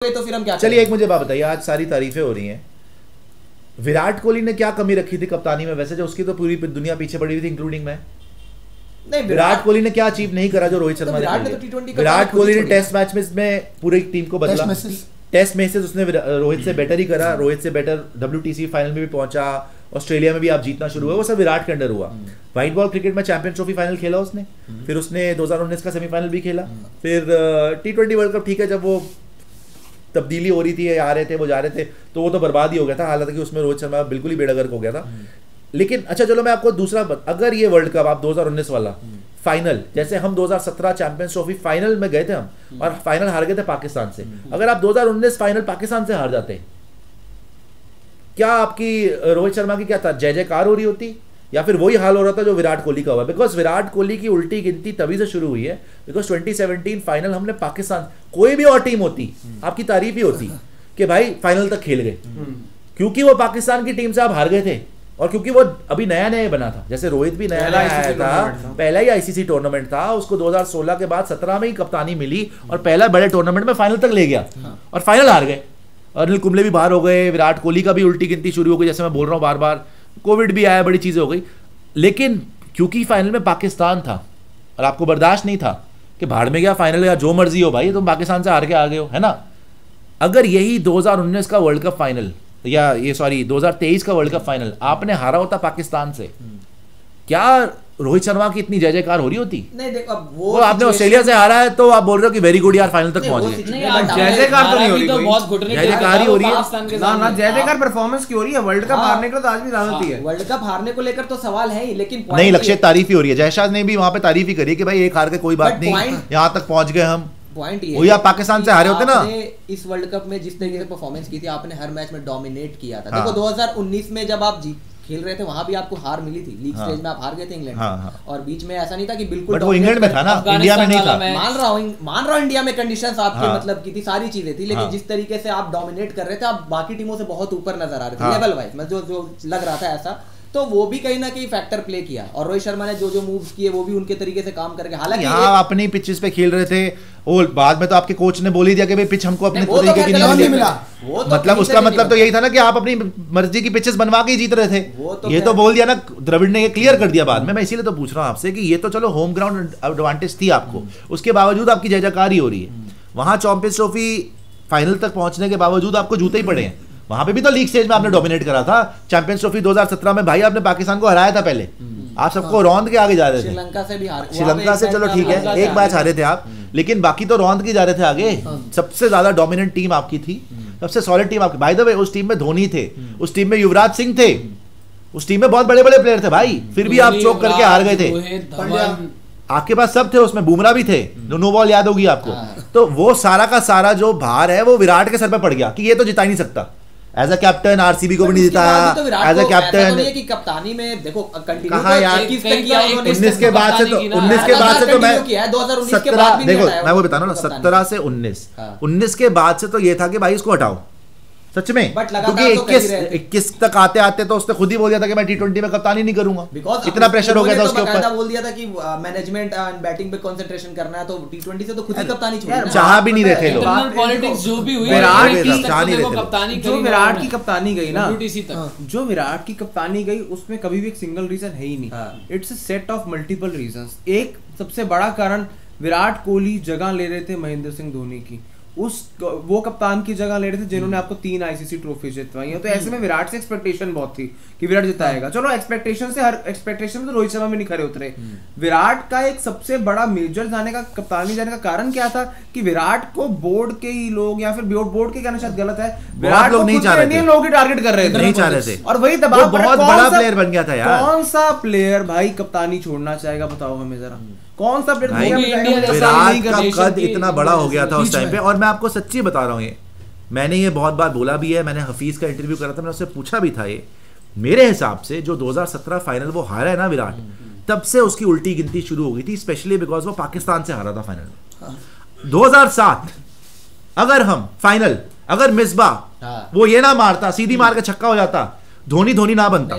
तो फिर हम क्या चलिए एक मुझे बात बताइए, आज सारी तारीफें हो रही हैं, विराट कोहली ने क्या कमी रखी थी कप्तानी में? वैसे जो उसकी तो पूरी दुनिया पीछे पड़ी हुई थी, इंक्लूडिंग मैं। नहीं, विराट कोहली ने क्या अचीव नहीं करा जो रोहित शर्मा ने? विराट कोहली ने टेस्ट मैच में पूरी टीम को बदला, टेस्ट मैचेस उसने रोहित से बेटर ही करा, रोहित से बेटर WTC फाइनल में भी पहुंचा, ऑस्ट्रेलिया में भी आप जीतना शुरू हुआ, वो सब विराट के अंडर हुआ। व्हाइट बॉल क्रिकेट में चैंपियंस ट्रॉफी फाइनल खेला उसने, फिर उसने 2019 का सेमीफाइनल भी खेला, फिर T20 वर्ल्ड कप, ठीक है जब वो तब्दीली हो रही थी, आ रहे थे वो जा रहे थे, तो वो तो बर्बाद ही हो गया था, हालांकि उसमें रोहित शर्मा बिल्कुल ही बेड़गर्क हो गया था। लेकिन अच्छा चलो मैं आपको दूसरा अगर ये वर्ल्ड कप आप 2019 वाला फाइनल, जैसे हम 2017 चैंपियंस ट्रॉफी फाइनल में गए थे हम और फाइनल हार गए थे पाकिस्तान से, अगर आप 2019 फाइनल पाकिस्तान से हार जाते, क्या आपकी रोहित शर्मा की क्या था, जय जयकार हो रही होती, या फिर वही हाल हो रहा था जो विराट कोहली का हुआ? बिकॉज विराट कोहली की उल्टी गिनती तभी से शुरू हुई है बिकॉज 2017 फाइनल हमने पाकिस्तान, कोई भी और टीम होती आपकी तारीफ ही होती कि भाई फाइनल तक खेल गए, क्योंकि वो पाकिस्तान की टीम से आप हार गए थे और क्योंकि वो अभी नया नया बना था, जैसे रोहित भी नया नया आया था, पहला ही ICC टूर्नामेंट था, उसको 2016 के बाद 17 में ही कप्तानी मिली और पहला बड़े टूर्नामेंट में फाइनल तक ले गया और फाइनल हार गए। अनिल कुंबले भी बाहर हो गए, विराट कोहली का भी उल्टी गिनती शुरू हो गई, जैसे मैं बोल रहा हूँ बार बार, कोविड भी आया, बड़ी चीजें हो गई, लेकिन क्योंकि फाइनल में पाकिस्तान था और आपको बर्दाश्त नहीं था कि भाड़ में गया फाइनल, या जो मर्जी हो भाई तुम पाकिस्तान से हार के आ गए हो, है ना। अगर यही 2019 का वर्ल्ड कप फाइनल, या ये सॉरी 2023 का वर्ल्ड कप फाइनल आपने हारा होता पाकिस्तान से, क्या रोहित शर्मा की इतनी जय जयकार हो रही होती? नहीं देखो, अब वो आपने ऑस्ट्रेलिया से हारा है तो आप बोल रहे हो कि वेरी गुड यार फाइनल तक पहुंच गए। जय जयकार तो नहीं हो रही, जय जयकार ही हो रही है ना, जय जयकार परफॉर्मेंस की हो रही है। वर्ल्ड कप हारने को तो आज भी दावती है, वर्ल्ड कप हारने को लेकर तो सवाल है ही, लेकिन नहीं, लक्षित तारीफ ही हो रही है, जयशाद ने भी वहां पे तारीफ ही करी कि भाई एक हार के कोई बात नहीं, यहाँ तक पहुंच गए हम। पॉइंट ये वही आप पाकिस्तान से हारे होते ना। इस वर्ल्ड कप में जिस तरीके से परफॉर्मेंस की थी आपने, हर मैच में डोमिनेट किया था। देखो 2019 में जब आप खेल रहे थे वहां भी आपको हार मिली थी, लीग स्टेज में आप हार गए थे इंग्लैंड से, और बीच में ऐसा नहीं था कि बिल्कुल, बट वो इंग्लैंड में था ना, इंडिया में नहीं था। मान रहा हूं इंडिया में कंडीशंस आपके मतलब की थी, सारी चीजें थी, लेकिन जिस तरीके से आप डोमिनेट कर रहे थे, आप बाकी टीमों से बहुत ऊपर नजर आ रहे थे लेवल वाइज, मतलब जो लग रहा था ऐसा, तो वो भी कहीं ना कहीं फैक्टर प्ले किया। और रोहित शर्मा ने जो जो मूव्स किए वो भी उनके तरीके से काम करके, हालांकि यहाँ अपनी पिचेस पे खेल रहे थे, और बाद में तो आपके कोच ने बोल ही दिया कि भाई पिच हमको अपने तरीके की नहीं मिला, मतलब उसका मतलब तो यही था ना कि आप अपनी मर्जी की पिचेस बनवा के ही जीत रहे थे, ये तो बोल दिया ना द्रविड़ ने, ये क्लियर कर दिया बाद में। मैं इसीलिए तो पूछ रहा हूँ आपसे कि ये तो चलो होम ग्राउंड एडवांटेज थी आपको, उसके बावजूद आपकी जय जयकार ही हो रही है। वहां चैंपियंस ट्रॉफी फाइनल तक पहुंचने के बावजूद आपको जूते ही पड़े हैं, वहां पे भी तो लीग स्टेज में आपने डोमिनेट करा था। चैंपियंस ट्रॉफी 2017 में भाई आपने पाकिस्तान को हराया था, पहले आप सबको रौंद के आगे जा रहे थे, श्रीलंका से भी हार, श्रीलंका से चलो ठीक है एक मैच हारे थे आप, लेकिन बाकी तो रौंद के जा रहे थे आगे। सबसे ज्यादा डोमिनेंट टीम आपकी थी, सबसे सॉलिड टीम आपकी। बाय द वे उस टीम में धोनी थे, उस टीम में युवराज सिंह थे, उस टीम में बहुत बड़े बड़े प्लेयर थे भाई, फिर भी आप चौक करके हार गए थे। आपके पास सब थे, उसमें बुमराह भी थे, नो बॉल याद होगी आपको। तो वो सारा का सारा जो भार है वो विराट के सर पे पड़ गया कि ये तो जिता ही नहीं सकता। एज अ कैप्टन RCB को भी नहीं जिताया, एज अ कैप्टन की कप्तानी में देखो कहा यार 19 के बाद से तो 19 के बाद से तो मैं 17 देखो मैं वो बता रहा हूँ ना, 17 से 19 के बाद से तो ये था कि भाई इसको हटाओ सच में, क्योंकि 21 तक आते आते तो उसने खुद ही बोल दिया था कि मैं T20 में कप्तानी नहीं करूंगा, इतना प्रेशर हो गया था उसके ऊपर, बोल दिया था कि मैनेजमेंट एंड बैटिंग पे कंसंट्रेशन करना है, तो T20 से तो खुद ही कप्तानी छोड़, चाह भी नहीं रहे थे लोग। पॉलिटिक्स जो भी हुई, जो विराट की कप्तानी गई ना, जो विराट की कप्तानी गई उसमें कभी भी एक सिंगल रीजन है ही नहीं, it's a set of multiple reasons. एक सबसे बड़ा कारण, विराट कोहली जगह ले रहे थे महेंद्र सिंह धोनी की, वो कप्तान की जगह ले रहे थे जिन्होंने आपको 3 ICC ट्रॉफी जितवाई है, तो ऐसे में विराट से एक्सपेक्टेशन बहुत थी कि विराट जिताएगा। चलो एक्सपेक्टेशन से, हर एक्सपेक्टेशन में तो रोहित शर्मा भी नहीं खरे उतरे। विराट का एक सबसे बड़ा मेजर जाने का, कप्तानी जाने का कारण क्या था कि विराट को बोर्ड के ही लोग, या फिर बोर्ड के कहना शायद गलत है, विराट लोग नहीं चाह रहे थे, लोग ही टारगेट कर रहे थे, नहीं चाह रहे थे, और वही दबाव, बहुत बड़ा प्लेयर बन गया था यार। कौन सा प्लेयर भाई कप्तानी छोड़ना चाहेगा बताओ हमें जरा, कौन सा प्लेयर? विराट का कद इतना बड़ा हो गया था उस टाइम पे, और मैं आपको सच्ची बता रहा हूँ, ये मैंने ये बहुत बार बोला भी है, मैंने हफीज का इंटरव्यू करा था, मैंने उससे पूछा भी था, ये मेरे हिसाब से जो 2017 फाइनल वो हारा है ना विराट, तब से उसकी उल्टी गिनती शुरू हो गई थी, स्पेशली बिकॉज वो पाकिस्तान से हारा था फाइनल। 2007 अगर हम फाइनल, अगर मिसबा वो ये ना मारता, सीधी मार के छक्का हो जाता, धोनी ना बनता,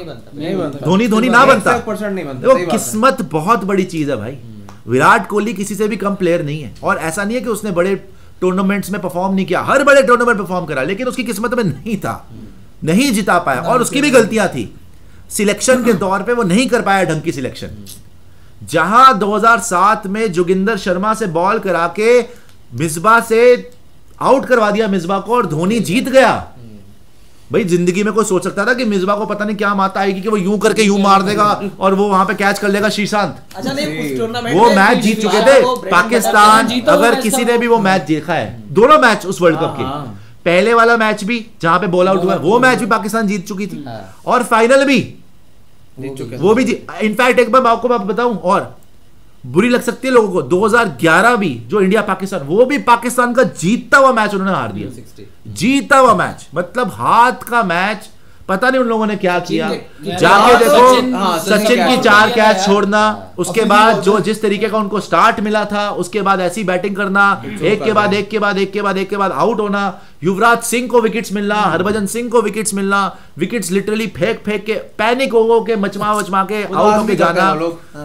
धोनी ना बनता। देखो किस्मत बहुत बड़ी चीज है भाई, विराट कोहली किसी से भी कम प्लेयर नहीं है, और ऐसा नहीं है कि उसने बड़े टूर्नामेंट्स में परफॉर्म नहीं किया, हर बड़े टूर्नामेंट परफॉर्म करा, लेकिन उसकी किस्मत में नहीं था, नहीं जिता पाया। और उसकी भी गलतियां थी, सिलेक्शन के दौर पे वो नहीं कर पाया ढंग की सिलेक्शन। जहां 2007 में जोगिंदर शर्मा से बॉल करा के मिसबा से आउट करवा दिया मिसबा को और धोनी जीत गया। भाई जिंदगी में कोई सोच सकता था कि मिसबा को पता नहीं क्या माता आएगी कि वो यूं करके यूं मार देगा और वो वहां पे कैच कर लेगा श्रीशांत। अच्छा नहीं, वो मैच जीत चुके थे पाकिस्तान। अगर किसी ने भी वो मैच देखा है, दोनों मैच उस वर्ल्ड कप के, पहले वाला मैच भी जहां पे बॉल आउट हुआ वो मैच भी पाकिस्तान जीत चुकी थी और फाइनल भी वो भी इनफैक्ट एक बार आपको मैं बताऊं और बुरी लग सकती है लोगों को, 2011 भी जो इंडिया पाकिस्तान, वो भी पाकिस्तान का जीतता हुआ मैच उन्होंने हार दिया, जीता हुआ मैच, मतलब हाथ का मैच। पता नहीं उन लोगों ने क्या किया। जाके देखो सचिन की 4 कैच छोड़ना, उसके बाद जो जिस तरीके का उनको स्टार्ट मिला था, उसके बाद ऐसी बैटिंग करना, एक के बाद एक के बाद एक के बाद एक के बाद आउट होना, युवराज सिंह को विकेट्स मिलना, हरभजन सिंह को विकेट्स मिलना, विकेट्स लिटरली फेंक फेंक के, पैनिक हो के मचमा के आउट होके जाना,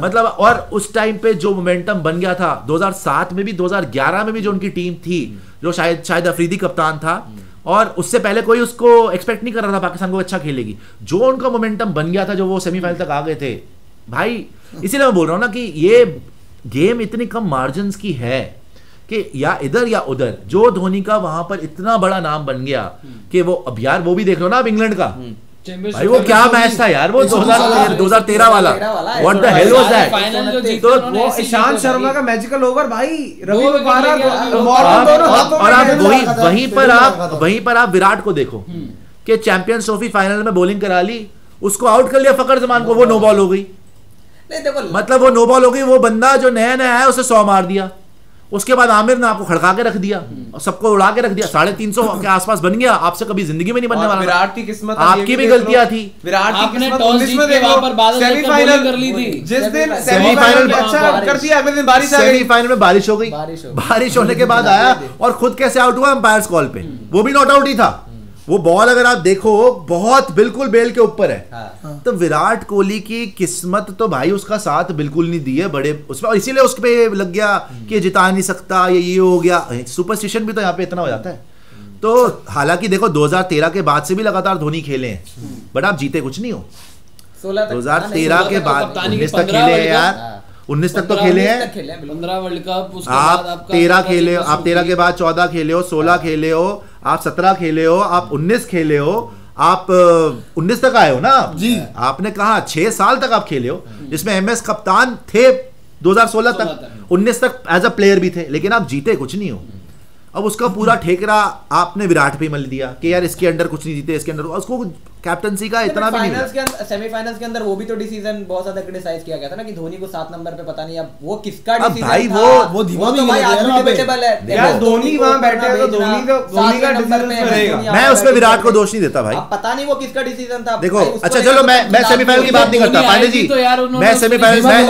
मतलब। और उस टाइम पे जो मोमेंटम बन गया था 2007 में भी, 2011 में भी जो उनकी टीम थी, जो शायद अफरीदी कप्तान था, और उससे पहले कोई उसको एक्सपेक्ट नहीं कर रहा था पाकिस्तान को अच्छा खेलेगी। जो उनका मोमेंटम बन गया था, जो वो सेमीफाइनल तक आ गए थे भाई, इसीलिए मैं बोल रहा हूं ना कि ये गेम इतनी कम मार्जिन की है कि या इधर या उधर। जो धोनी का वहां पर इतना बड़ा नाम बन गया कि वो, अब यार वो भी देख लो ना अब इंग्लैंड का भाई, वो क्या मैच था यार वो 2013 वाला, what the hell was that. तो वो ईशांत शर्मा का मैजिकल ओवर भाई, रवि और आप वहीं पर आप विराट को देखो कि चैंपियंस ट्रॉफी फाइनल में बॉलिंग करा ली, उसको आउट कर लिया फकर जमान को, वो नो बॉल हो गई। मतलब वो नो बॉल हो गई, वो बंदा जो नया नया है उसे 100 मार दिया, उसके बाद आमिर ने आपको खड़का के रख दिया और सबको उड़ा के रख दिया, 350 के आसपास बन गया। आपसे कभी जिंदगी में नहीं बनने वाला। विराट की किस्मत, आपकी भी गलतियां थी। विराट की किस्मत 19 में देखो, सेमीफाइनल कर ली थी, जिस दिन सेमीफाइनल में अच्छा कर दिया, अगले दिन बारिश आ गई, सेमीफाइनल में बारिश हो गई, बारिश होने के बाद आया और खुद कैसे आउट हुआ अंपायर्स कॉल पे, वो भी नॉट आउट ही था। वो बॉल अगर आप देखो बहुत बिल्कुल बेल के ऊपर है। तो विराट कोहली की किस्मत तो भाई उसका साथ बिल्कुल नहीं दी है बड़े उसमें, और इसीलिए उस पे लग गया कि जिता नहीं सकता, ये हो गया। सुपरस्टिशन भी तो यहाँ पे इतना हो जाता है। तो हालांकि देखो 2013 के बाद से भी लगातार धोनी खेले हैं, बट आप जीते कुछ नहीं हो। 2013 के बाद 19 तक खेले हैं यार, 19 तक तो खेले हैं, 15 वर्ल्ड कप, आप 13 खेले हो, आप 13 के बाद 14 खेले हो, 16 खेले हो, आप 17 खेले हो, आप 19 खेले हो, आप 19 तक आए हो ना जी। आपने कहा 6 साल तक आप खेले हो, जिसमें एमएस कप्तान थे 2016 तक, 19 तक एज अ प्लेयर भी थे, लेकिन आप जीते कुछ नहीं हो। अब उसका पूरा ठेकरा आपने विराट पे मल दिया कि यार इसके अंडर कुछ नहीं जीते, इसके अंडर उसको कैप्टनसी का इतना भी नहीं। सेमीफाइनल्स के अंदर वो भी तो डिसीजन बहुत ज्यादा क्रिटिसाइज किया गया था ना कि धोनी को 7 नंबर पे पता नहीं अब वो किसका डिसीजन भाई था। वो तो भाई आज भी डिबेटेबल है यार, धोनी वहां बैठे हैं तो धोनी का डिसीजन रहेगा। मैं उसमें विराट को दोष नहीं देता भाई, अब पता नहीं वो किसका डिसीजन था। देखो अच्छा चलो मैं सेमीफाइनल की बात नहीं करता पांडे जी, मैं सेमीफाइनल मैं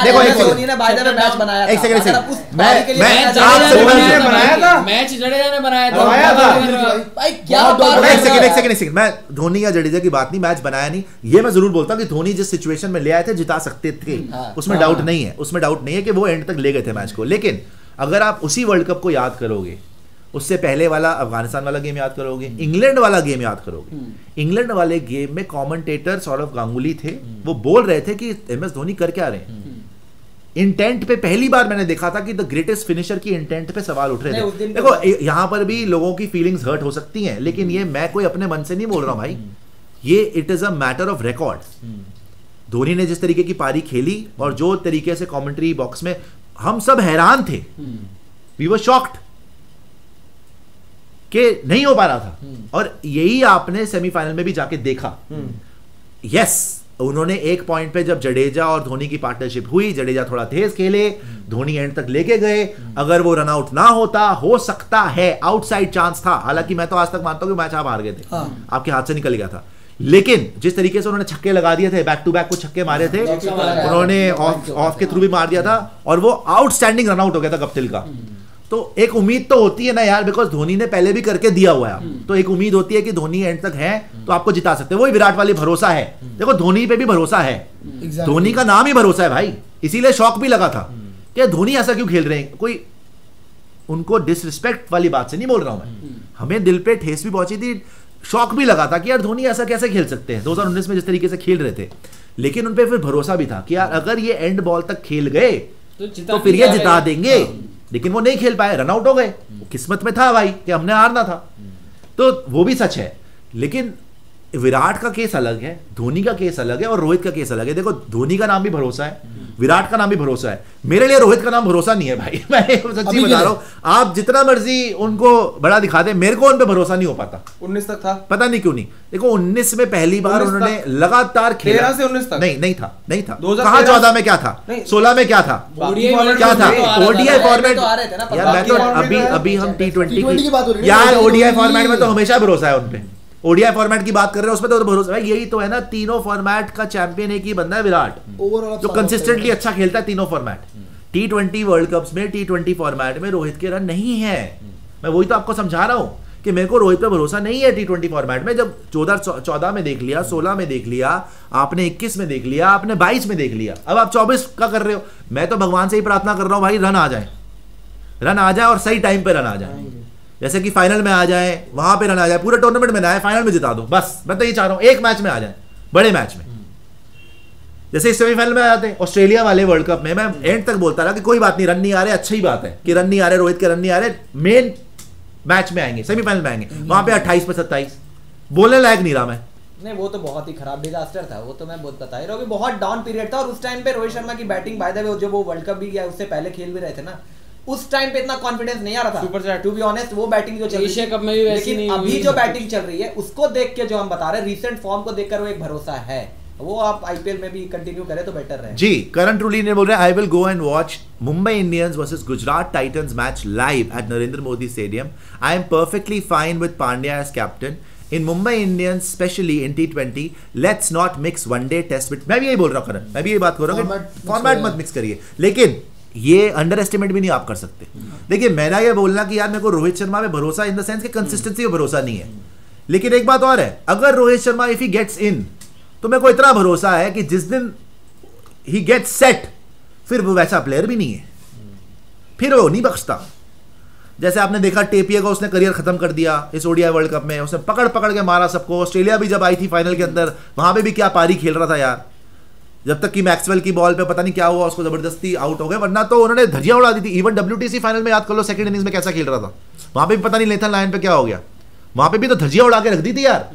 देखो एक धोनी ने बाय द वे मैच बनाया था, एक सेकंड मैच जडेजा ने बनाया था भाई, क्या बात है। एक सेकंड मैं धोनी या जडेजा की बात नहीं, मैच बनाया नहीं, ये मैं जरूर बोलता हूं कि धोनी जिस सिचुएशन में ले आए थे जिता सकते थे, उसमें डाउट नहीं है, उसमें डाउट नहीं है कि वो एंड तक ले गए थे मैच को। लेकिन अगर आप उसी वर्ल्ड कप को याद करोगे, उससे पहले वाला अफगानिस्तान वाला गेम याद करोगे, इंग्लैंड वाला गेम याद करोगे, इंग्लैंड वाले गेम में कमेंटेटर सौरव गांगुली थे, वो बोल रहे थे कि एमएस धोनी कर क्या रहे हैं। इंटेंट पे पहली बार मैंने देखा था कि द ग्रेटेस्ट फिनिशर की इंटेंट पे सवाल उठ रहे थे। देखो यहां पर भी लोगों की फीलिंग्स हर्ट हो सकती हैं, लेकिन ये मैं कोई अपने मन से नहीं बोल रहा हूं भाई, ये it is a matter of record. Dhoni ने जिस तरीके की पारी खेली और जो तरीके से कमेंट्री बॉक्स में हम सब हैरान थे, वी वर शॉक्ड कि नहीं हो पा रहा था, और यही आपने सेमीफाइनल में भी जाके देखा। यस उन्होंने एक पॉइंट पे जब जडेजा और धोनी की पार्टनरशिप हुई, जडेजा थोड़ा तेज खेले, धोनी एंड तक लेके गए, अगर वो रन आउट ना होता हो सकता है आउटसाइड चांस था। हालांकि मैं तो आज तक मानता हूं कि मैच आप हार गए थे, आपके हाथ से निकल गया था, लेकिन जिस तरीके से उन्होंने छक्के लगा दिए थे, बैक टू बैक को छक्के मारे थे, उन्होंने ऑफ के थ्रू भी मार दिया था, और वो आउटस्टैंडिंग रन आउट हो गया था गप्टिल का। तो एक उम्मीद तो होती है ना यार, बिकॉज धोनी ने पहले भी करके दिया हुआ है, तो एक उम्मीद होती है कि धोनी एंड तक है तो आपको जिता सकते हैं। वही विराट वाली भरोसा है, देखो धोनी पे भी भरोसा है, धोनी का नाम ही भरोसा है भाई, इसीलिए शौक भी लगा था कि धोनी ऐसा क्यों खेल रहे हैं, कोई उनको डिसरिस्पेक्ट वाली बात से नहीं बोल रहा हूं मैं, हमें दिल पे ठेस भी पहुंची थी, शौक भी लगा था कि यार धोनी ऐसा कैसे खेल सकते हैं 2019 में जिस तरीके से खेल रहे थे, लेकिन उन पे फिर भरोसा भी था कि यार अगर ये एंड बॉल तक खेल गए तो फिर ये जिता देंगे, लेकिन वो नहीं खेल पाए, रन आउट हो गए, किस्मत में था भाई कि हमने हारना था, तो वो भी सच है। लेकिन विराट का केस अलग है, धोनी का केस अलग है और रोहित का केस अलग है। देखो धोनी का नाम भी भरोसा है, विराट का नाम भी भरोसा है, मेरे लिए रोहित का नाम भरोसा नहीं है भाई, मैं सच्ची बता रहा हूँ, आप जितना मर्जी उनको बड़ा दिखा दे, मेरे को उन पे भरोसा नहीं हो पाता। 19 तक था, पता नहीं क्यों नहीं। देखो 19 में पहली बार उन्होंने लगातार खेला, 13 से 19 तक नहीं था कहाँ, 14 में क्या था, 16 में क्या था, क्या था, ओडीआई फॉर्मेट यार, मैं तो अभी हम T20 यार ओडीआई फॉर्मेट में तो हमेशा भरोसा है उनपे, ओडीआई फॉर्मेट की बात कर रहे हैं उसमें तो भरोसा है, यही तो है ना, तीनों फॉर्मेट का चैंपियन एक ही बंदा है विराट, जो कंसिस्टेंटली अच्छा खेलता है तीनों फॉर्मेट। T20 वर्ल्ड कप्स में T20 फॉर्मेट में रोहित के रन नहीं है, मैं वही तो आपको समझा रहा हूं कि मेरे को रोहित पे भरोसा नहीं है T20 फॉर्मेट में। जब 14 में देख लिया, 16 में देख लिया, आपने 21 में देख लिया, आपने 22 में देख लिया, अब आप 24 का कर रहे हो। मैं तो भगवान से ही प्रार्थना कर रहा हूं भाई रन आ जाए और सही टाइम पे रन आ जाए, जैसे कि फाइनल में आ जाए, वहां पे रन आ जाए, पूरे टूर्नामेंट में ना आए, फाइनल में जिता दो, बस मैं तो ये चाह रहा हूं, एक मैच में आ जाए, बड़े मैच में, जैसे सेमीफाइनल में आ जाते हैं ऑस्ट्रेलिया वाले वर्ल्ड कप में। मैं एंड तक बोलता रहा कि कोई बात नहीं, रन नहीं आ रहे, अच्छी बात है कि रन नहीं आ रहे, रोहित के रन नहीं आ रहे, मेन मैच में आएंगे, सेमीफाइनल में आएंगे, वहां पे 28 पे 27, बोलने लायक नहीं रहा मैं। नहीं वो तो बहुत ही खराब डिजास्टर था, वो तो मैं बहुत बता ही रहा हूँ, बहुत डाउन पीरियड था, और उस टाइम पे रोहित शर्मा की बैटिंग बाय द वे, जो वो वर्ल्ड कप भी गया उससे पहले खेल भी रहे थे ना, उस टाइम पे इतना कॉन्फिडेंस नहीं आ रहा था, टू बी ऑनेस्ट। वो बैटिंग जो चल रही है, लेकिन अभी जो बैटिंग चल रही है उसको देख के जो हम बता रहे हैं, रीसेंट फॉर्म को देखकर वो एक भरोसा है, वो आप आईपीएल में भी कंटिन्यू करें तो बेटर रहे। जी करण ट्रूली ने बोल रहे हैं I will go and watch Mumbai Indians versus Gujarat Titans match live at Narendra Modi stadium. I am perfectly fine with Pandya as captain in Mumbai Indians, specially in T20, let's not mix one day test with. मैं भी यही बोल रहा हूँ करण, मैं भी यही बात कर रहा हूँ, फॉर्मेट मत मिक्स करिए, लेकिन ये अंडर एस्टिमेट भी नहीं आप कर सकते। देखिए मेरा ये बोलना कि यार मेरे को रोहित शर्मा में भरोसा इन द सेंस कि कंसिस्टेंसी में भरोसा नहीं है, लेकिन एक बात और है, अगर Rohit Sharma if he gets in तो मेरे को इतना भरोसा है कि जिस दिन ही गेट्स सेट फिर वो वैसा प्लेयर भी नहीं है, फिर वो नहीं बख्शता। जैसे आपने देखा टेपिया का उसने करियर खत्म कर दिया इस ओडीआई वर्ल्ड कप में, उसने पकड़ के मारा सबको। ऑस्ट्रेलिया भी जब आई थी फाइनल के अंदर, वहां पे भी क्या पारी खेल रहा था यार, जब तक कि मैक्सवेल की बॉल पे पता नहीं क्या हुआ, उसको जबरदस्ती आउट हो गए, वरना तो उन्होंने धजिया उड़ा दी थी। इवन WTC फाइनल में याद कर लो, सेकंड इनिंग्स में कैसा खेल रहा था, वहां पे भी पता नहीं नेथन लायन पे क्या हो गया, वहां पे भी तो धजिया उड़ा के रख दी थी यार।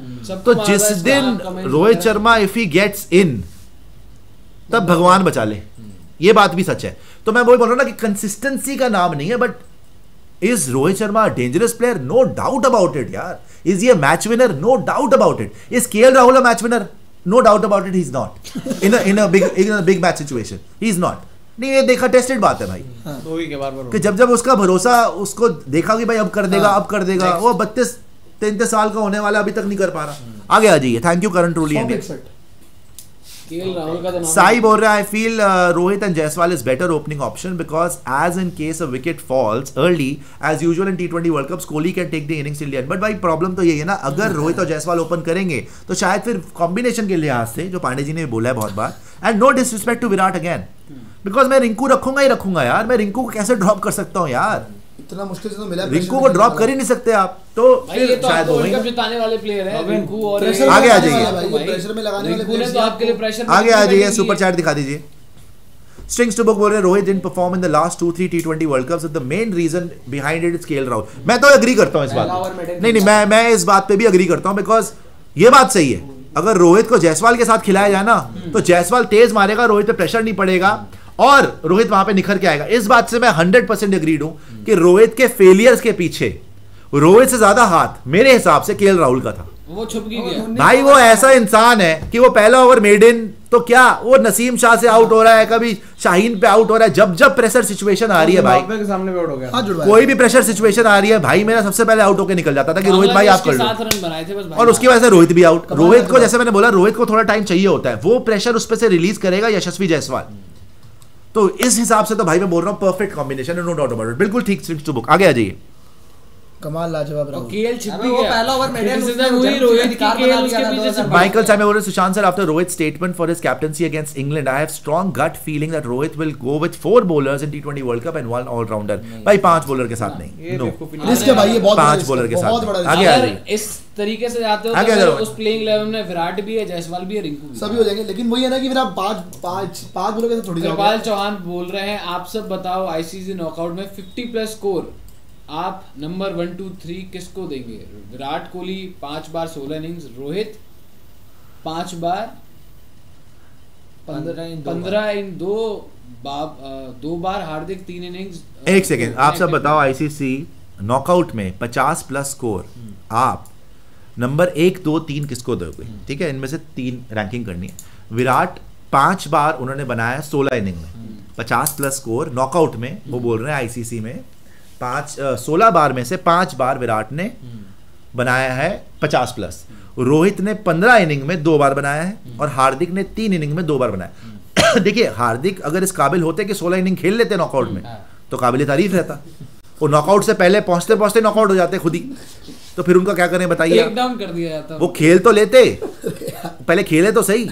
तो जिस दिन Rohit Sharma if he gets in तब भगवान बचा ले, ये बात भी सच है। तो मैं वही बोल रहा हूं ना कि कंसिस्टेंसी का नाम नहीं है, but is Rohit Sharma dangerous player? No doubt about it यार। Is he a match winner? No doubt about it. Is KL Rahul a match winner? No doubt about it, he's not. in a big match situation, he's not. नहीं, ये देखा tested बात है भाई, कि जब उसका भरोसा उसको देखा कि भाई अब कर देगा, वो 32-33 साल का होने वाला अभी तक नहीं कर पा रहा। आगे आ जाइए। Thank you Karan truly. Sai बोल रहा है I feel Rohit and Jaiswal is better opening option because as in case of wicket falls early as usual in T20 world cup, Kohli can take the innings till the end. But भाई problem तो यही है ना, अगर रोहित और जायसवाल ओपन करेंगे तो शायद फिर कॉम्बिनेशन के लिहाज से, जो पांडे जी ने बोला है बहुत बार, and no disrespect to Virat again, because मैं रिंकू रखूंगा यार, मैं रिंकू को कैसे ड्रॉप कर सकता हूँ यार, इतना मुश्किल से तो मिला, रिंकू को ड्रॉप कर ही नहीं सकते आप, तो फिर शायद वर्ल्ड कप जिताने वाले प्लेयर हैं रिंकू, और आगे आ जाइए, प्रेशर में लगाने वाले रिंकू ने तो आपके लिए प्रेशर, आगे आ जाइए, सुपर चैट दिखा दीजिए। स्ट्रिंग्स टू बुक बोल रहे हैं Rohit didn't perform in the last 2-3 T20 world cups, the main reason behind it is KL Rahul. मैं तो एग्री करता हूं इस बात, नहीं मैं इस बात पे भी एग्री करता हूं, बिकॉज ये बात सही है, अगर रोहित को जायसवाल के साथ खिलाया जाए ना तो जायसवाल तेज मारेगा, रोहित पे प्रेशर नहीं पड़ेगा और रोहित वहां पे निखर के आएगा। इस बात से मैं 100% एग्रीड हूं कि रोहित के फेलियर्स के पीछे रोहित से ज्यादा हाथ मेरे हिसाब से KL राहुल का था। वो छुप गया भाई, वो ऐसा इंसान है कि वो पहला ओवर मेड इन तो क्या, वो नसीम शाह से आउट हो रहा है, कभी शाहीन पे आउट हो रहा है, जब प्रेशर सिचुएशन आ रही है भाई, के सामने पे आउट हो गया, कोई भी प्रेशर सिचुएशन आ रही है भाई, मेरा सबसे पहले आउट होकर निकल जाता था कि रोहित भाई आप कर लो, और उसकी वजह से रोहित भी आउट। रोहित को, जैसे मैंने बोला, रोहित को थोड़ा टाइम चाहिए होता है, वो प्रेशर उस पर से रिलीज करेगा यशस्वी जायसवाल। तो इस हिसाब से तो भाई मैं बोल रहा हूँ परफेक्ट कॉम्बिनेशन है, नो डाउट अबाउट इट, बिल्कुल ठीक। Strings to book. आगे आ जाइए। कमाल लाजवाब रहा। केएल छिप भी वो गया, पहला ओवर मेडन criticism हुई रोहित की, केएल उसके पीछे से Michael Simon wrote Sushant sir after Rohit's statement for his captaincy against England, I have strong gut feeling that Rohit will go with 4 bowlers in T20 World Cup and 1 all-rounder. भाई 5 bowler के साथ नहीं, no risk है भाई, ये बहुत 5 bowler के बहुत साथ बड़ा आगे risk आ है। जाइए। अगर इस तरीके से जाते हो आगे तो आ जाओ। उस प्लेइंग 11 में विराट भी है, जायसवाल भी है, रिंकू भी। सभी हो जाएंगे, लेकिन वही है ना कि फिर आप पांच बोलोगे तो थोड़ी कृपाल जाओगे। चौहान बोल रहे हैं, आप सब बताओ आईसीसी नॉकआउट में 50+ स्कोर आप नंबर 1 2 3 किसको देंगे? विराट कोहली 5 बार 16 इनिंग्स, रोहित 5 बार 15 इन 2 बार, हार्दिक 3 इनिंग्स। एक सेकेंड, आप सब बताओ आईसीसी नॉकआउट में 50+ स्कोर आप नंबर 1 2 3 किसको दोगे? ठीक है, इनमें से 3 रैंकिंग करनी है। विराट 5 बार उन्होंने बनाया 16 इनिंग में, 50+ स्कोर नॉकआउट में, वो बोल रहे हैं आईसीसी में 16 बार में से 5 बार विराट ने बनाया है 50+। रोहित ने 15 इनिंग में 2 बार बनाया है और हार्दिक ने 3 इनिंग में 2 बार बनाया। देखिए, हार्दिक अगर इस काबिल होते कि 16 इनिंग खेल लेते नॉकआउट में तो काबिल तारीफ रहता। वो नॉकआउट से पहले पहुंचते पहुंचते नॉकआउट हो जाते खुद ही, तो फिर उनका क्या करें बताइए? टेक डाउन कर दिया जाता। वो खेल तो लेते, पहले खेले तो सही।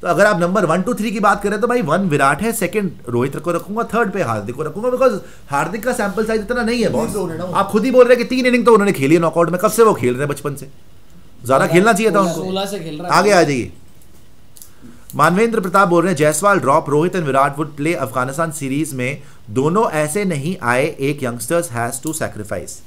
तो अगर आप नंबर 1 2 3 की बात करें तो भाई 1 विराट है, सेकंड रोहित को रखूंगा, थर्ड पे हार्दिक को रखूंगा, बिकॉज हार्दिक का सैंपल साइज इतना नहीं है बॉस। आप खुद ही बोल रहे हैं कि 3 इनिंग तो उन्होंने खेली है नॉकआउट में, कब से वो खेल रहे हैं? बचपन से। ज्यादा खेलना चाहिए था उनको। 16 से खेल रहा है। आगे आ जाइए। मानवेंद्र प्रताप बोल रहे हैं Jaiswal drop, Rohit and Virat would play Afghanistan series में, दोनों ऐसे नहीं आए, एक यंगस्टर्स हैज टू सैक्रिफाइस।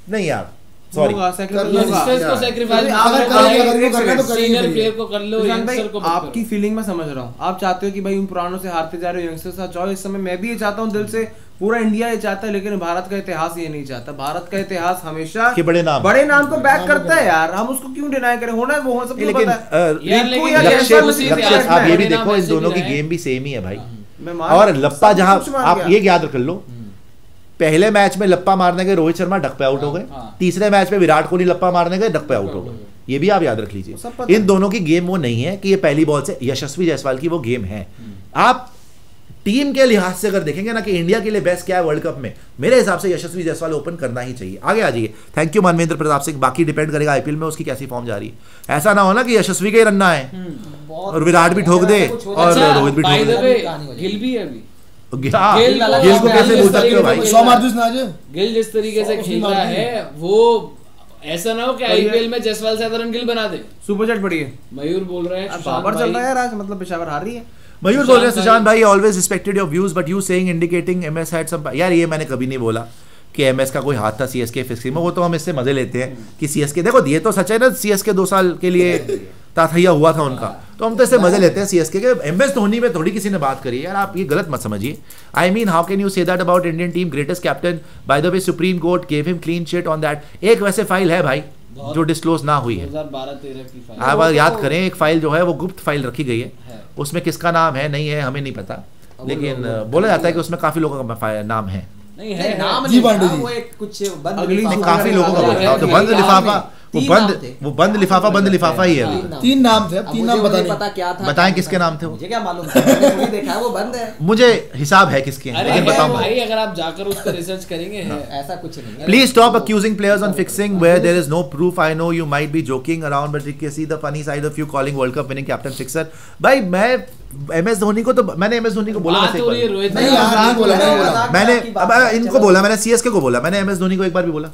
नहीं यार, सॉरी, यंगस्टर्स को सैक्रिफाइस अगर करेंगे तो करेंगे सीनियर प्लेयर को कर लो, सुशांत भाई, यंगस्टर को मत आपकी करो। फीलिंग मैं समझ रहा हूँ। आप चाहते हो कि भाई उन पुरानों से हारते जा रहे हो, यंगस्टर साथ जाओ। इस समय मैं भी ये चाहता हूँ दिल से, पूरा इंडिया ये चाहता है, लेकिन भारत का इतिहास ये नहीं चाहता। भारत का इतिहास हमेशा कि बड़े नाम को बैक करता है यार। हम उसको क्यों डिनाई करें? होना है वो, हो सबको लेकिन पता है। यार, रिंकू लेकिन या लक्ष्य- जायसवाल उसी उसी इतिहास लक्ष्य, इतिहास आप ये भी में। बड़े देखो नाम इन दोनों ऐसे की भी गेम भी सेम ही है भाई। मैं मान और रहा हूँ, लप्पा सब जहां कुछ मान आप गया। ये याद रख लो, पहले मैच में लप्पा मारने गए रोहित शर्मा, डक पे आउट हो गए। हाँ। तीसरे मैच में विराट कोहली लप्पा मारने गए, डक पे आउट हो गए। ये भी आप याद रख लीजिए। सब पता इन दोनों की गेम वो नहीं है कि ये पहली बॉल से, यशस्वी जायसवाल की वो गेम है। आप टीम के लिहाज से अगर देखेंगे ना कि इंडिया के लिए बेस्ट क्या है वर्ल्ड कप में, मेरे हिसाब से यशस्वी जायसवाल ओपन करना ही चाहिए। आगे आ जाइए। Thank you Manvendra Pratap Singh. बाकी डिपेंड करेगा आईपीएल में उसकी कैसी फॉर्म जा रही है। ऐसा ना हो ना कि यशस्वी के ही रन ना आए और विराट भी ठोक दे और रोहित भी बाय ठोक द दे। वे गिल भी है अभी। हाँ, गिल गिल को कैसे भूल सकते हो भाई? 100 मार दूं ना आज। गिल जिस तरीके से खेल रहा है, वो ऐसा ना हो कि आईपीएल में जायसवाल से रन गिल बना दे। सुपर चैट बढ़िए। मयूर बोल रहे हैं बाबर चल रहा है यार आज, मतलब पेशावर हार रही है। मयूर बोल रहे हैं सुशांत भाई always respected your views but you saying indicating MS had some. यार ये मैंने कभी नहीं बोला कि एमएस का कोई हाथ था सीएसके फिक्सिंग में। वो तो हम इससे मजे लेते हैं कि सीएसके, देखो ये तो सच है ना, सीएसके 2 साल के लिए ताथैया हुआ था उनका, तो हम तो इससे मजे लेते हैं सीएसके के। एमएस धोनी में थोड़ी किसी ने बात करी है यार, आप ये गलत मत समझिए। I mean how can you say that about Indian team greatest captain? By the way supreme court gave him clean chit on that. एक वैसे फाइल है भाई जो डिस्क्लोज ना हुई है, 2012-13 की फाइल। आप याद करें, एक फाइल जो है वो गुप्त फाइल रखी गई है, उसमें किसका नाम है नहीं है हमें नहीं पता, लेकिन बोला जाता है कि उसमें काफी लोगों का नाम है। नहीं है नाम जी नहीं पांडे था, जी। वो एक कुछ बंद अगली लिफाफा काफी है, लोगों का है, बोलता हूं, तो है, बंद है, लिफाफा, तीन नाम थे। वो बंद लिफाफा बंद लिफाफा ही है वो। 3 नाम थे, अब अब 3 मुझे नाम वो बता नहीं नहीं। पता क्या था। बताएं किसके नाम थे वो? मुझे क्या मालूम था, मैंने थोड़ी देखा है, वो बंद है। मुझे हिसाब है किसके हैं, अरे लेकिन है बताऊंगा। भाई, अगर आप जाकर उस पर रिसर्च करेंगे है। ऐसा कुछ नहीं है। Please stop accusing players on fixing where there is no proof. I know you might be joking around, but you can see the funny side of you calling World Cup winning captain fixer. भाई मैं MS Dhoni को तो मैंने MS Dhoni को बोला बात वैसे हो रही है एक बार। रोहित नहीं भाई। यार, नहीं बोला, नहीं बोला। मैंने की बात अब है, इनको चलो। बोला, मैंने सीएसके को बोला, मैंने एमएस धोनी को एक बार भी बोला।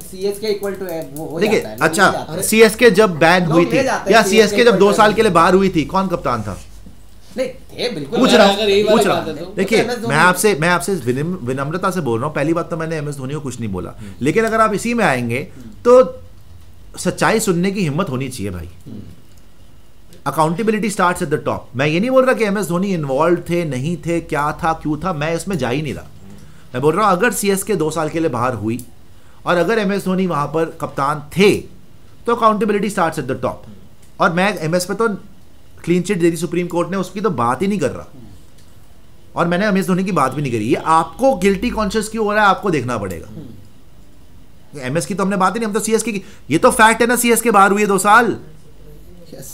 सीएसके इक्वल टू है वो देखिए जाता है, लोग ले अच्छा, जाते हैं। सीएसके जब बैन लोग हुई ले थी जाते हैं या CSK सीएसके जब 2 इक्वल साल टू के लिए बाहर हुई थी, कौन कप्तान था? नहीं थे बिल्कुल। पूछ रहा अगर यही हूँ, वाली पूछ रहा बात है हूँ। तो- देखिए MS मैं आपसे विनम्रता से बोल रहा हूँ। पहली बात तो मैंने एमएस धोनी को कुछ नहीं बोला, लेकिन अगर आप इसी में आएंगे तो सच्चाई सुनने की हिम्मत होनी चाहिए भाई। Accountability starts at the top. मैं ये नहीं बोल रहा कि एमएस धोनी इन्वॉल्व थे नहीं थे, क्या था क्यों था, मैं इसमें जा ही नहीं रहा। मैं बोल रहा हूँ अगर सीएसके 2 साल के लिए बाहर हुई और अगर एमएस धोनी वहां पर कप्तान थे तो accountability starts at the top. और मैं एमएस पे तो क्लीन चिट दे दी सुप्रीम कोर्ट ने, उसकी तो बात ही नहीं कर रहा, और मैंने एमएस धोनी की बात भी नहीं करी। ये आपको गिल्टी कॉन्शियस क्यों हो रहा है, आपको देखना पड़ेगा। एमएस की तो हमने बात ही नहीं, हम तो सीएसके की, ये तो फैक्ट है ना, सीएसके बाहर हुई है 2 साल।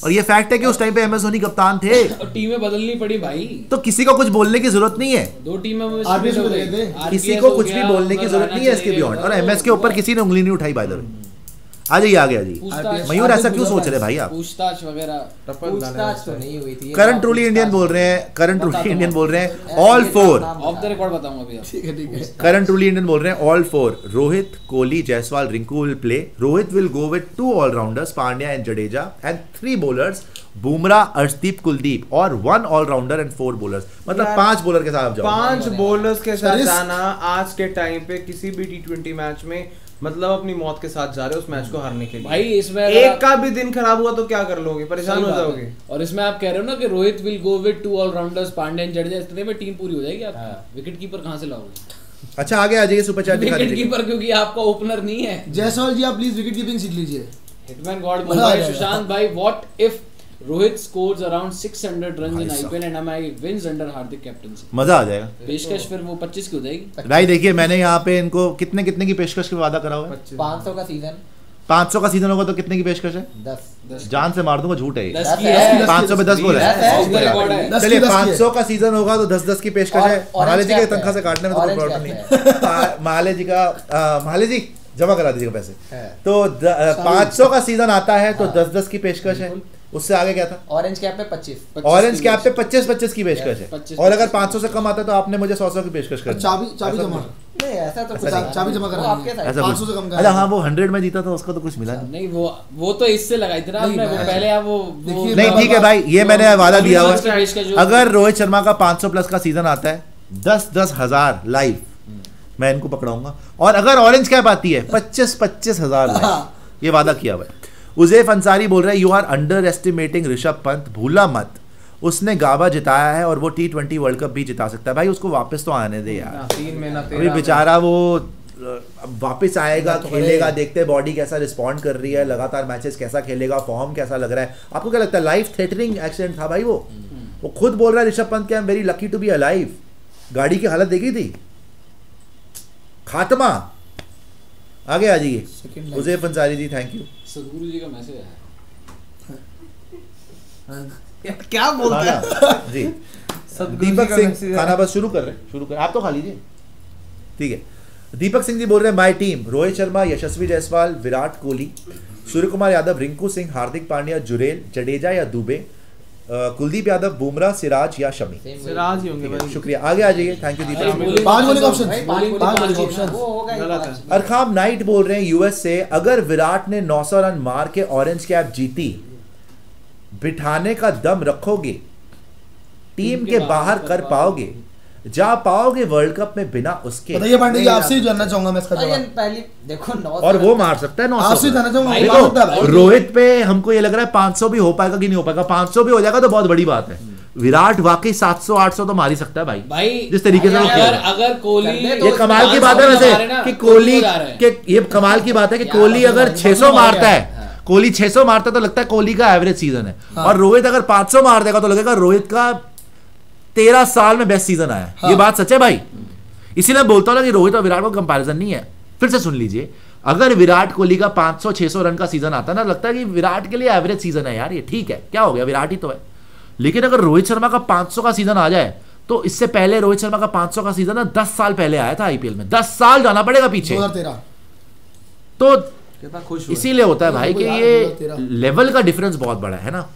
और ये फैक्ट है कि उस टाइम पे MS धोनी कप्तान थे और टीमें बदलनी पड़ी भाई, तो किसी को कुछ बोलने की जरूरत नहीं है, 2 टीमें में किसी को कुछ भी बोलने की जरूरत नहीं है इसके बियॉन्ड। और MS के ऊपर किसी ने उंगली नहीं उठाई बाय द वे। आ जाइए आगे, आ जाइए मयूर, ऐसा क्यों सोच रहे भाई आप? पूछताछ वगैरह पूछताछ तो नहीं हुई थी। करंट ट्रूली इंडियन बोल रहे हैं, करंट ट्रूली इंडियन बोल रहे हैं ऑल 4 ऑफ द रिकॉर्ड बताऊंगा अभी। ठीक है करंट ट्रूली इंडियन बोल रहे हैं all 4 Rohit, Kohli, Jaiswal, Rinku will play. Rohit will go with 2 allrounders Pandya and Jadeja and 3 bowlers Bumrah, Arshdeep, Kuldeep और 1 ऑलराउंडर एंड 4 बॉलर्स। मतलब 5 बॉलर के साथ जाओ। 5 बॉलर्स के साथ जाना आज के टाइम पे किसी भी T20 मैच में मतलब अपनी मौत के साथ जा रहे हो उस मैच को हारने के लिए। भाई इसमें एक का भी दिन खराब हुआ तो क्या कर लोगे, परेशान हो जाओगे। और इसमें आप कह रहे हो ना कि Rohit will go with 2 allrounders Pandya and Jadeja, इतने में टीम पूरी हो जाएगी आपकी। विकेट कीपर कहां से लाओगे? अच्छा आगे आ जाइए, सुपर चैट दिखा दीजिए। विकेट कीपर क्योंकि आपका ओपनर नहीं है। जायसवाल जी आप प्लीज विकेट कीपिंग सीख लीजिए। हिटमैन गॉड बोल रहा है सुशांत भाई, what if Rohit scores around 600 runs in IPL and MI wins under Hardik captaincy? मजा आ जाएगा। पेशकश फिर वो 25 की हो जाएगी। भाई देखिए मैंने यहाँ पे इनको कितने की पेशकश का वादा करा हुआ है? 500 का सीजन। 500 का सीजन होगा तो कितने की पेशकश है? 10। जान से मार दूंगा, झूठ है 10 की है। 500 पे 10 बोला है। चलिए 500 का सीजन होगा तो 10-10 की पेशकश है। माले जी के तनख्वाह से काटने में तो कोई प्रॉब्लम नहीं है। माले जी का माले जी जमा करा दीजिएगा पैसे। तो 500 का सीजन आता है तो 10-10 की पेशकश है। उससे आगे क्या था? ऑरेंज कैप पे 25। ऑरेंज कैप पे 25-25 की पेशकश है। और अगर 500 से कम आता है तो आपने मुझे 100 की पेशकश कर दी। चाबी जमा नहीं ऐसा तो कुछ चाबी जमा करा आपके साथ। 500 से कम का। अच्छा हाँ वो 100 में जीता था उसका तो कुछ मिला नहीं। वो तो इससे लगाई थी ना आपने, वो पहले आप वो नहीं। ठीक है भाई, ये मैंने वादा दिया हुआ है। अगर रोहित शर्मा का 500 प्लस का सीजन आता है 10-10 हजार लाइव मैं इनको पकड़ाऊंगा। और अगर ऑरेंज कैप आती है 25-25 हजार लाइव, ये वादा किया हुआ है। उजैफ अंसारी बोल रहे हैं you are underestimating Rishabh Pant, भूला मत उसने गाबा जिताया है और वो T20 वर्ल्ड कप भी जिता सकता है। भाई उसको वापस तो आने दे यार, 3 महीना अभी बेचारा वो वापस आएगा, खेलेगा, देखते हैं बॉडी कैसा रिस्पॉन्ड कर रही है, लगातार मैचेस कैसा खेलेगा, फॉर्म कैसा लग रहा है। आपको क्या लगता है लाइफ थ्रेटनिंग एक्सीडेंट था भाई? वो खुद बोल रहा है ऋषभ पंत के I am very lucky to be alive. गाड़ी की हालत देखी थी, खात्मा। आगे आ जाइए उजैफ अंसारी जी, थैंक यू। सदगुरु जी का मैसेज आया। क्या बोलते हैं जी? दीपक सिंह खाना बस शुरू कर आप तो खा लीजिए, ठीक है। दीपक सिंह जी बोल रहे हैं माय टीम रोहित शर्मा, यशस्वी जायसवाल, विराट कोहली, सूर्य कुमार यादव, रिंकू सिंह, हार्दिक पांड्या, जुरेल, जडेजा या दुबे, कुलदीप यादव, बुमराह, सिराज या शमी। सिराज ही होंगे भाई। शुक्रिया, आगे आ जाइए, thank you Deepak. 5 bowling option वो होगा। अरखाम नाइट बोल रहे हैं यूएस से, अगर विराट ने 900 रन मार के ऑरेंज कैप जीती, बिठाने का दम रखोगे, टीम के बाहर कर पाओगे, जा पाओगे वर्ल्ड कप में बिना उसके? बताइए पांडे जी, आपसे ही जानना चाहूंगा मैं इसका जवाब। पहली देखो 900 और वो मार सकता है 900। आपसे जानना चाहूंगा देखो रोहित पे हमको ये लग रहा है 500 भी हो पाएगा कि नहीं हो पाएगा। 500 भी हो जाएगा तो बहुत बड़ी बात है। विराट वाकई 700-800 तो मार ही सकता है भाई, जिस तरीके से अगर कोहली, ये कमाल की बात है वैसे कि कोहली के, ये कमाल की बात है कि कोहली अगर 600 मारता है, कोहली 600 मारता है तो लगता है कोहली का एवरेज सीजन है। और रोहित अगर 500 मार देगा तो लगेगा रोहित का 13 साल में बेस्ट सीजन आया। ये बात सच है भाई, इसीलिए मैं बोलता हूं कि रोहित और विराट को कंपैरिजन नहीं है। फिर से सुन लीजिए, अगर विराट कोहली का 500-600 रन का सीजन आता है ना, लगता है कि विराट के लिए एवरेज सीजन है यार, ये ठीक है, क्या हो गया, विराट ही तो है। लेकिन अगर रोहित शर्मा का 500 का सीजन आ जाए तो इससे पहले रोहित शर्मा का 500 का सीजन ना 10 साल पहले आया था आईपीएल में। 10 साल जाना पड़ेगा पीछे। 2013 तो इसीलिए होता है भाई कि ये लेवल का डिफरेंस बहुत बड़ा है ना।